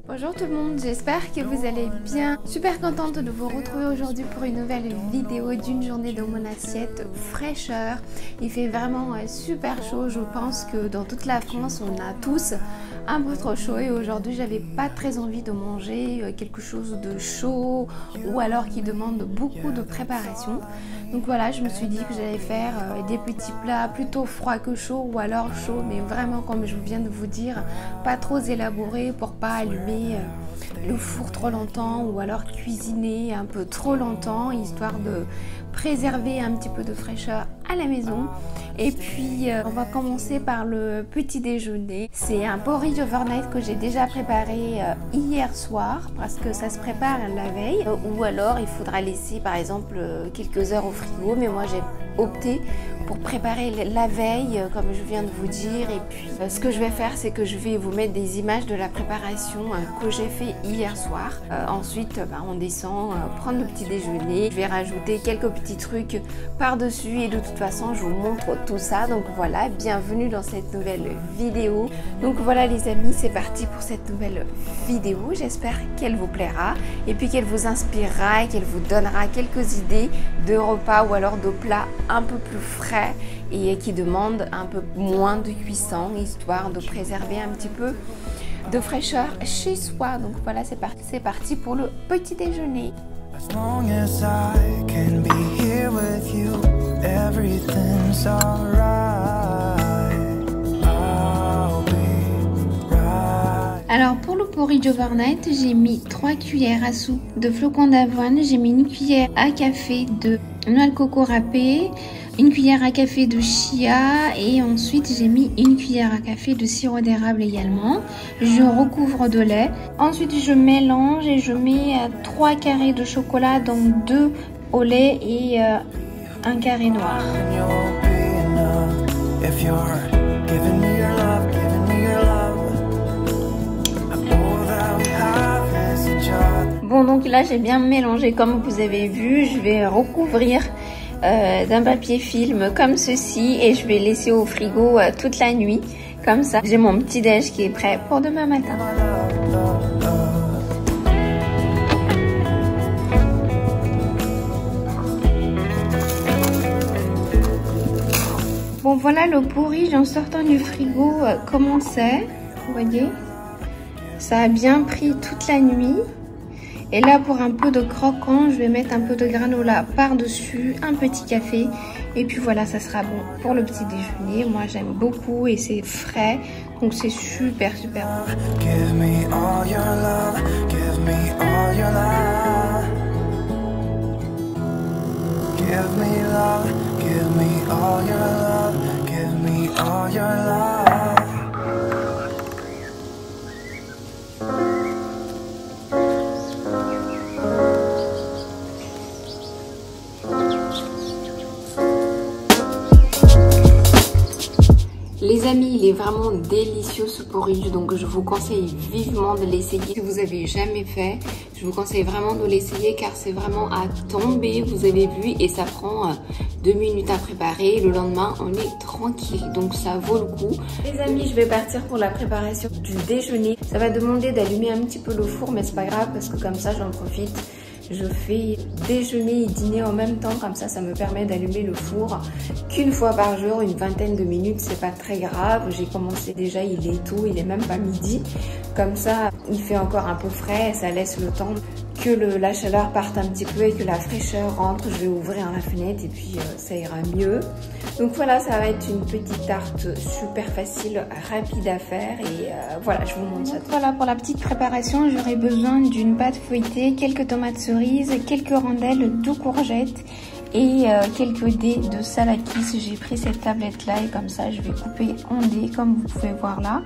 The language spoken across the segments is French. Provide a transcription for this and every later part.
Bonjour tout le monde, j'espère que vous allez bien. Super contente de vous retrouver aujourd'hui pour une nouvelle vidéo d'une journée dans mon assiette fraîcheur. Il fait vraiment super chaud, je pense que dans toute la France on a tous un peu trop chaud et aujourd'hui j'avais pas très envie de manger quelque chose de chaud ou alors qui demande beaucoup de préparation. Donc voilà, je me suis dit que j'allais faire des petits plats plutôt froids que chauds ou alors chauds, mais vraiment comme je viens de vous dire, pas trop élaborés pour pas allumer le four trop longtemps ou alors cuisiner un peu trop longtemps, histoire de préserver un petit peu de fraîcheur à la maison. Et puis on va commencer par le petit déjeuner. C'est un porridge overnight que j'ai déjà préparé hier soir parce que ça se prépare la veille, ou alors il faudra laisser par exemple quelques heures au frigo, mais moi j'ai opté pour préparer la veille comme je viens de vous dire. Et puis ce que je vais faire, c'est que je vais vous mettre des images de la préparation que j'ai fait hier soir. Ensuite on descend prendre le petit déjeuner, je vais rajouter quelques petits trucs par dessus et de toute façon je vous montre tout ça. Donc voilà, bienvenue dans cette nouvelle vidéo. Donc voilà les amis, c'est parti pour cette nouvelle vidéo. J'espère qu'elle vous plaira et puis qu'elle vous inspirera et qu'elle vous donnera quelques idées de repas ou alors de plats un peu plus frais et qui demandent un peu moins de cuisson, histoire de préserver un petit peu de fraîcheur chez soi. Donc voilà, c'est parti pour le petit déjeuner. As long as I can be here with you, everything's alright. I'll be right. Alors pour le porridge overnight, j'ai mis 3 cuillères à soupe de flocons d'avoine, j'ai mis 1 cuillère à café de noix de coco râpée, 1 cuillère à café de chia et ensuite j'ai mis 1 cuillère à café de sirop d'érable également. Je recouvre de lait. Ensuite je mélange et je mets 3 carrés de chocolat, donc 2 au lait et 1 carré noir. Bon, donc là j'ai bien mélangé comme vous avez vu. Je vais recouvrir d'un papier film comme ceci et je vais laisser au frigo toute la nuit. Comme ça, j'ai mon petit déj qui est prêt pour demain matin. Bon voilà le porridge en sortant du frigo comment c'est, vous voyez, ça a bien pris toute la nuit. Et là pour un peu de croquant, je vais mettre un peu de granola par-dessus, un petit café. Et puis voilà, ça sera bon pour le petit déjeuner. Moi j'aime beaucoup et c'est frais, donc c'est super super bon. Give me all your love, give me all your love. Give me love, give me all your love, give me all your love. Les amis, il est vraiment délicieux ce porridge, donc je vous conseille vivement de l'essayer. Si vous n'avez jamais fait, je vous conseille vraiment de l'essayer car c'est vraiment à tomber, vous avez vu, et ça prend 2 minutes à préparer. Le lendemain, on est tranquille, donc ça vaut le coup. Les amis, je vais partir pour la préparation du déjeuner. Ça va demander d'allumer un petit peu le four, mais c'est pas grave parce que comme ça, j'en profite. Je fais déjeuner et dîner en même temps, comme ça, ça me permet d'allumer le four qu'une fois par jour, une vingtaine de minutes, c'est pas très grave. J'ai commencé déjà, il est tôt, il est même pas midi. Comme ça, il fait encore un peu frais et ça laisse le temps que la chaleur parte un petit peu et que la fraîcheur rentre. Je vais ouvrir la fenêtre et puis ça ira mieux. Donc voilà, ça va être une petite tarte super facile, rapide à faire et voilà, je vous montre ça. Voilà, pour la petite préparation, j'aurai besoin d'une pâte feuilletée, quelques tomates cerises, quelques rondelles de courgettes et quelques dés de salakis. J'ai pris cette tablette là et comme ça, je vais couper en dés comme vous pouvez voir là.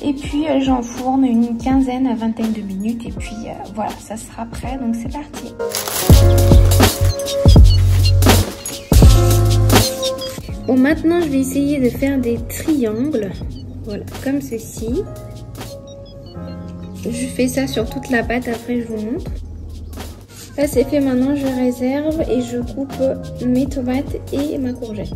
Et puis j'enfourne une quinzaine à vingtaine de minutes et puis voilà, ça sera prêt, donc c'est parti. Bon, maintenant je vais essayer de faire des triangles, voilà, comme ceci. Je fais ça sur toute la pâte, après je vous montre. Là c'est fait, maintenant je réserve et je coupe mes tomates et ma courgette.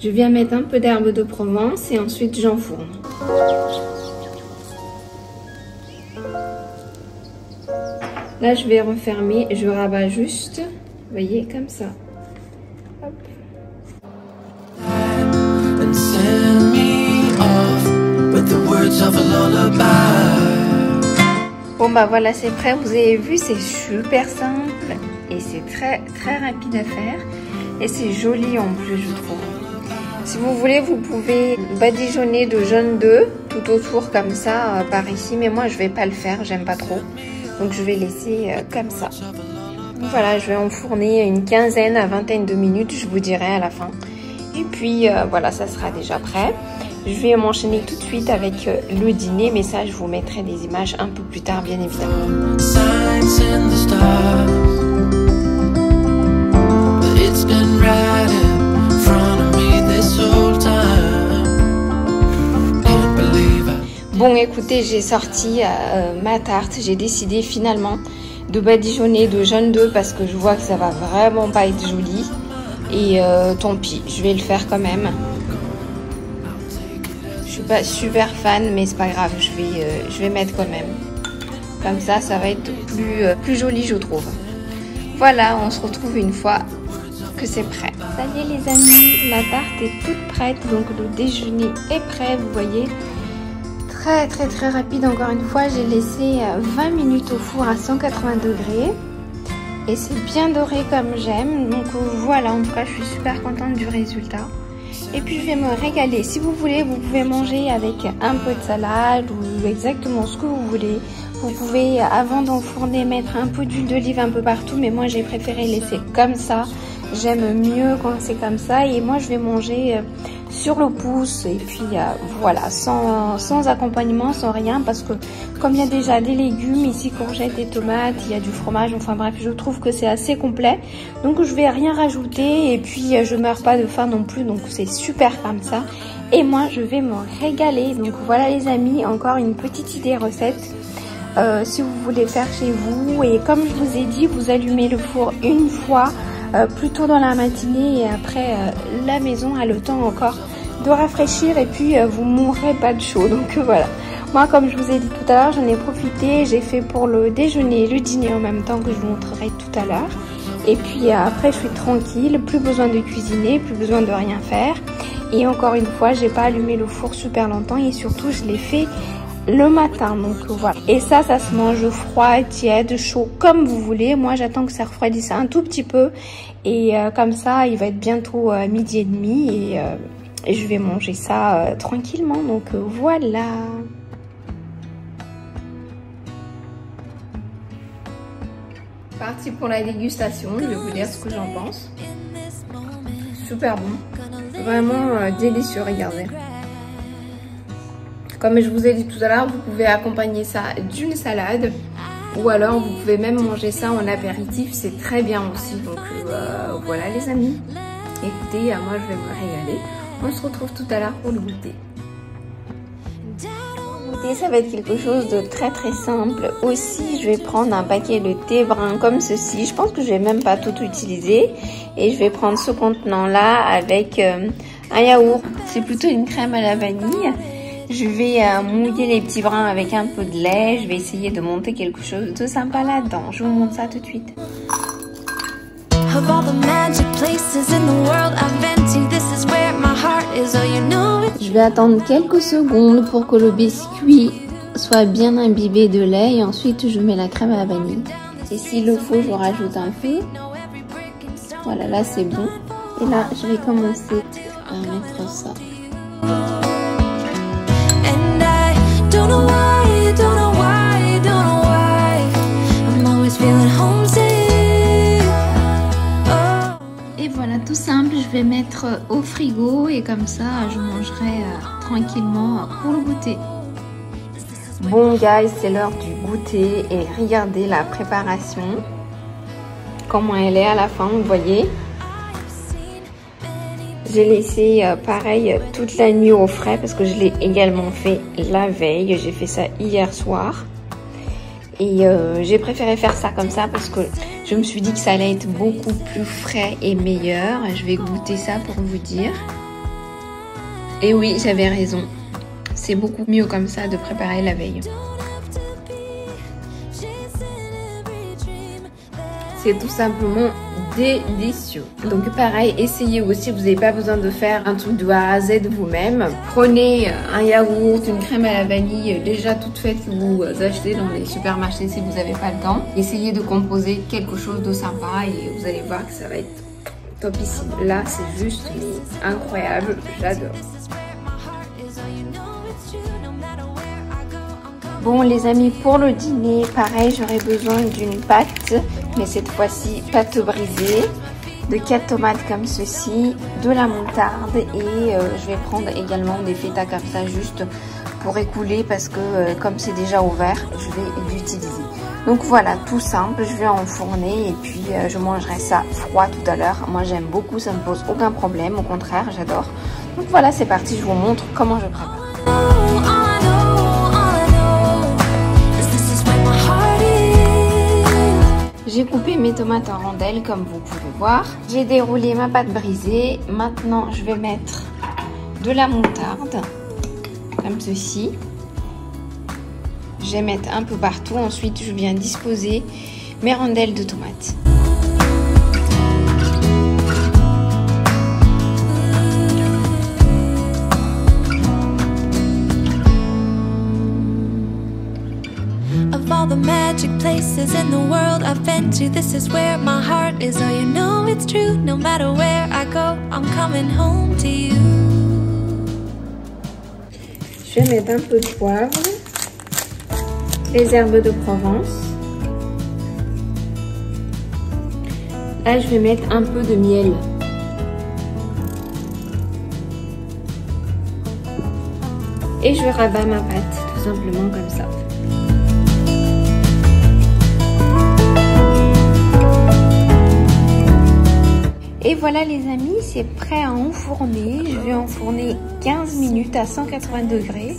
Je viens mettre un peu d'herbe de Provence et ensuite j'enfourne. Là, je vais refermer, je rabats juste, vous voyez, comme ça. Hop. Bon bah voilà, c'est prêt, vous avez vu, c'est super simple et c'est très rapide à faire et c'est joli en plus, je trouve. Si vous voulez, vous pouvez badigeonner de jaune d'œuf tout autour comme ça par ici, mais moi je vais pas le faire, j'aime pas trop. Donc je vais laisser comme ça. Voilà, je vais enfourner une quinzaine à vingtaine de minutes, je vous dirai à la fin. Et puis voilà, ça sera déjà prêt. Je vais m'enchaîner tout de suite avec le dîner, mais ça je vous mettrai des images un peu plus tard, bien évidemment. Bon, écoutez, j'ai sorti ma tarte. J'ai décidé finalement de badigeonner de jaune d'œuf parce que je vois que ça va vraiment pas être joli. Et tant pis, je vais le faire quand même. Je suis pas super fan, mais c'est pas grave, je vais mettre quand même. Comme ça, ça va être plus joli, je trouve. Voilà, on se retrouve une fois que c'est prêt. Ça y est les amis, la tarte est toute prête, donc le déjeuner est prêt, vous voyez. Très rapide encore une fois, j'ai laissé 20 minutes au four à 180 degrés et c'est bien doré comme j'aime, donc voilà, en tout cas je suis super contente du résultat et puis je vais me régaler. Si vous voulez, vous pouvez manger avec un peu de salade ou exactement ce que vous voulez. Vous pouvez, avant d'enfourner, mettre un peu d'huile d'olive un peu partout, mais moi j'ai préféré laisser comme ça. J'aime mieux quand c'est comme ça et moi je vais manger sur le pouce et puis voilà, sans accompagnement, sans rien, parce que comme il y a déjà des légumes ici, courgettes et tomates, il y a du fromage, enfin bref, je trouve que c'est assez complet, donc je vais rien rajouter et puis je meurs pas de faim non plus, donc c'est super comme ça et moi je vais me régaler. Donc voilà les amis, encore une petite idée recette. Si vous voulez faire chez vous, et comme je vous ai dit, vous allumez le four une fois plutôt dans la matinée et après la maison a le temps encore de rafraîchir et puis vous mourrez pas de chaud. Donc voilà, moi comme je vous ai dit tout à l'heure, j'en ai profité, j'ai fait pour le déjeuner et le dîner en même temps que je vous montrerai tout à l'heure. Et puis après je suis tranquille, plus besoin de cuisiner, plus besoin de rien faire. Et encore une fois, j'ai pas allumé le four super longtemps et surtout je l'ai fait le matin, donc voilà. Et ça se mange froid, tiède, chaud, comme vous voulez. Moi j'attends que ça refroidisse un tout petit peu et comme ça il va être bientôt midi et demi et je vais manger ça tranquillement, donc voilà. Parti pour la dégustation, je vais vous dire ce que j'en pense. Super bon, vraiment délicieux, regardez. Comme je vous ai dit tout à l'heure, vous pouvez accompagner ça d'une salade ou alors vous pouvez même manger ça en apéritif, c'est très bien aussi. Donc voilà les amis, écoutez, moi je vais me régaler. On se retrouve tout à l'heure pour le goûter. Ça va être quelque chose de très simple. Aussi, je vais prendre un paquet de thé brun comme ceci. Je pense que je vais même pas tout utiliser et je vais prendre ce contenant là avec un yaourt. C'est plutôt une crème à la vanille. Je vais mouiller les petits brins avec un peu de lait. Je vais essayer de monter quelque chose de sympa là-dedans. Je vous montre ça tout de suite. Je vais attendre quelques secondes pour que le biscuit soit bien imbibé de lait et ensuite je mets la crème à la vanille. Et s'il le faut, je rajoute un peu. Voilà, là c'est bon. Et là, je vais commencer à mettre ça. Et voilà, tout simple, je vais mettre au frigo et comme ça je mangerai tranquillement pour le goûter. Bon guys, c'est l'heure du goûter et regardez la préparation, comment elle est à la fin, vous voyez. J'ai laissé pareil toute la nuit au frais parce que je l'ai également fait la veille. J'ai fait ça hier soir. Et j'ai préféré faire ça comme ça parce que je me suis dit que ça allait être beaucoup plus frais et meilleur. Je vais goûter ça pour vous dire. Et oui, j'avais raison. C'est beaucoup mieux comme ça de préparer la veille. C'est tout simplement délicieux. Donc pareil, essayez aussi, vous n'avez pas besoin de faire un truc de A à Z vous-même. Prenez un yaourt, une crème à la vanille déjà toute faite que vous achetez dans les supermarchés si vous n'avez pas le temps. Essayez de composer quelque chose de sympa et vous allez voir que ça va être topissime. Là, c'est juste incroyable, j'adore. Bon les amis, pour le dîner, pareil, j'aurai besoin d'une pâte, mais cette fois-ci pâte brisée, de 4 tomates comme ceci, de la moutarde et je vais prendre également des feta comme ça juste pour écouler parce que comme c'est déjà ouvert, je vais l'utiliser. Donc voilà, tout simple, je vais enfourner et puis je mangerai ça froid tout à l'heure. Moi j'aime beaucoup, ça ne me pose aucun problème, au contraire, j'adore. Donc voilà, c'est parti, je vous montre comment je prépare. J'ai coupé mes tomates en rondelles comme vous pouvez voir. J'ai déroulé ma pâte brisée. Maintenant, je vais mettre de la moutarde comme ceci. Je vais mettre un peu partout. Ensuite, je viens disposer mes rondelles de tomates. All the magic places in the world I've been to, this is where my heart is. Oh, you know it's true. No matter where I go, I'm coming home to you. Je vais mettre un peu de poivre, les herbes de Provence. Là, je vais mettre un peu de miel. Et je rabats ma pâte, tout simplement comme ça. Et voilà les amis, c'est prêt à enfourner. Je vais enfourner 15 minutes à 180 degrés.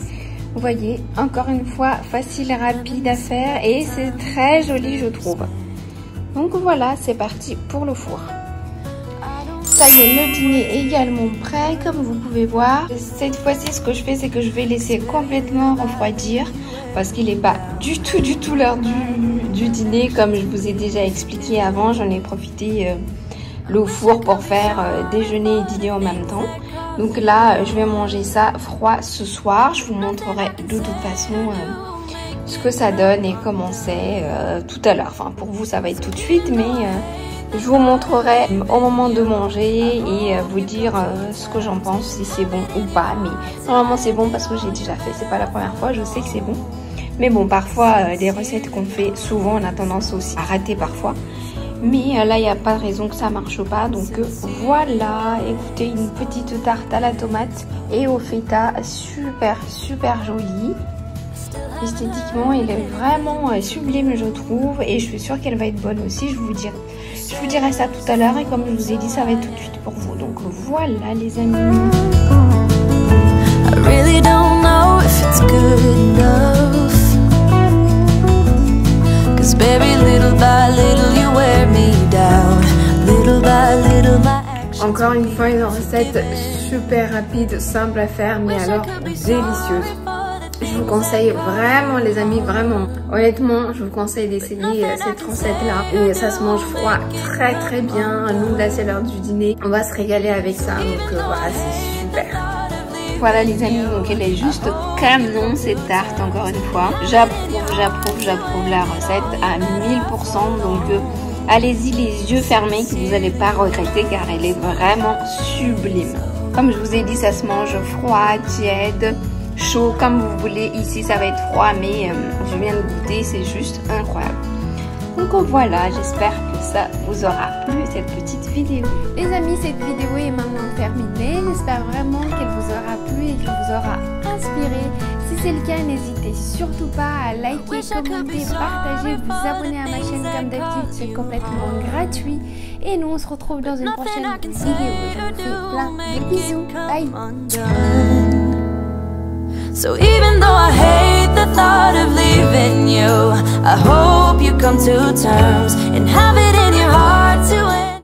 Vous voyez, encore une fois, facile et rapide à faire et c'est très joli je trouve. Donc voilà, c'est parti pour le four. Ça y est, le dîner est également prêt, comme vous pouvez voir. Cette fois-ci, ce que je fais, c'est que je vais laisser complètement refroidir parce qu'il n'est pas du tout l'heure du dîner. Comme je vous ai déjà expliqué avant, j'en ai profité le four pour faire déjeuner et dîner en même temps. Donc là, je vais manger ça froid ce soir. Je vous montrerai de toute façon ce que ça donne et comment c'est tout à l'heure. Enfin, pour vous, ça va être tout de suite, mais je vous montrerai au moment de manger et vous dire ce que j'en pense, si c'est bon ou pas. Mais normalement, c'est bon parce que j'ai déjà fait. C'est pas la première fois, je sais que c'est bon. Mais bon, parfois, des recettes qu'on fait souvent, on a tendance aussi à rater parfois. Mais là, il n'y a pas de raison que ça marche pas. Donc voilà, écoutez, une petite tarte à la tomate et au feta, super jolie. Esthétiquement, elle est vraiment sublime, je trouve. Et je suis sûre qu'elle va être bonne aussi. Je vous dirai ça tout à l'heure. Et comme je vous ai dit, ça va être tout de suite pour vous. Donc voilà, les amis. I really don't know if it's good enough. 'Cause baby, little by little you wear me down. Little by little my actions. Encore une fois, une recette super rapide, simple à faire, mais alors délicieuse. Je vous conseille vraiment les amis, vraiment. Honnêtement, je vous conseille d'essayer cette recette-là. Et ça se mange froid très bien. Nous, là, c'est l'heure du dîner. On va se régaler avec ça. Donc voilà, c'est super. Voilà les amis, donc elle est juste canon cette tarte, encore une fois. J'approuve la recette à 1000%. Donc allez-y les yeux fermés que vous n'allez pas regretter car elle est vraiment sublime. Comme je vous ai dit, ça se mange froid, tiède, chaud, comme vous voulez. Ici ça va être froid, mais je viens de goûter, c'est juste incroyable. Donc voilà, j'espère que ça vous aura plu cette petite vidéo. Les amis, cette vidéo est maintenant terminée. J'espère vraiment qu'elle vous aura plu et qu'elle vous aura inspiré. Si c'est le cas, n'hésitez surtout pas à liker, commenter, partager, vous abonner à ma chaîne comme d'habitude, c'est complètement gratuit. Et nous, on se retrouve dans une prochaine vidéo. Je vous fais plein de bisous. Bye. So even though I hate the thought of leaving you, I hope you come to terms and have it.